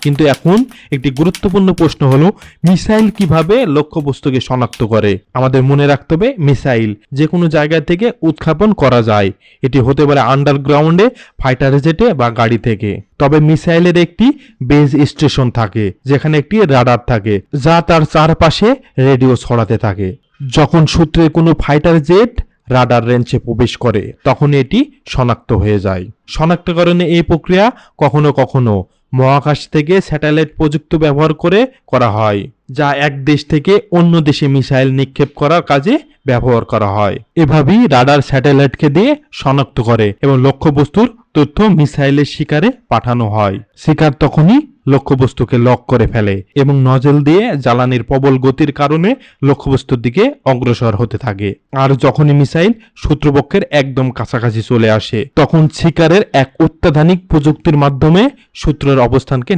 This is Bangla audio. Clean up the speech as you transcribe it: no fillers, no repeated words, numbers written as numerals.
কিন্তু এখন একটি গুরুত্বপূর্ণ প্রশ্ন হলো, মিসাইল কিভাবে লক্ষ্যবস্তুকে শনাক্ত করে? আমাদের মনে রাখতে হবে, মিসাইল যে কোনো জায়গা থেকে উৎক্ষেপণ করা যায়। এটি হতে পারে আন্ডারগ্রাউন্ডে, ফাইটার জেটে বা গাড়ি থেকে। তবে মিসাইলের একটি বেজ স্টেশন থাকে, যেখানে একটি রাডার থাকে যা তার চারপাশে রেডিও ছড়াতে থাকে। যখন শত্রুর কোনো ফাইটার জেট রাডার রেঞ্জে প্রবেশ করে, তখন এটি শনাক্ত হয়ে যায়। শনাক্তকরণে এই প্রক্রিয়া কখনো কখনো মহাকাশ থেকে স্যাটেলাইট প্রযুক্তি ব্যবহার করে করা হয়, যা এক দেশ থেকে অন্য দেশে মিসাইল নিক্ষেপ করার কাজে ব্যবহার করা হয়। এভাবেই রাডার স্যাটেলাইটকে দিয়ে শনাক্ত করে এবং লক্ষ্যবস্তুর তথ্য মিসাইলের শিকারে পাঠানো হয়। শিকার তখনই লক্ষ্যবস্তুকে লক করে ফেলে এবং নজল দিয়ে জ্বালানির প্রবল গতির কারণে লক্ষ্যবস্তুর দিকে অগ্রসর হতে থাকে। আর যখনই মিসাইল শত্রুপক্ষের একদম কাছাকাছি চলে আসে, তখন শিকারের এক অত্যাধুনিক প্রযুক্তির মাধ্যমে শত্রুর অবস্থানকে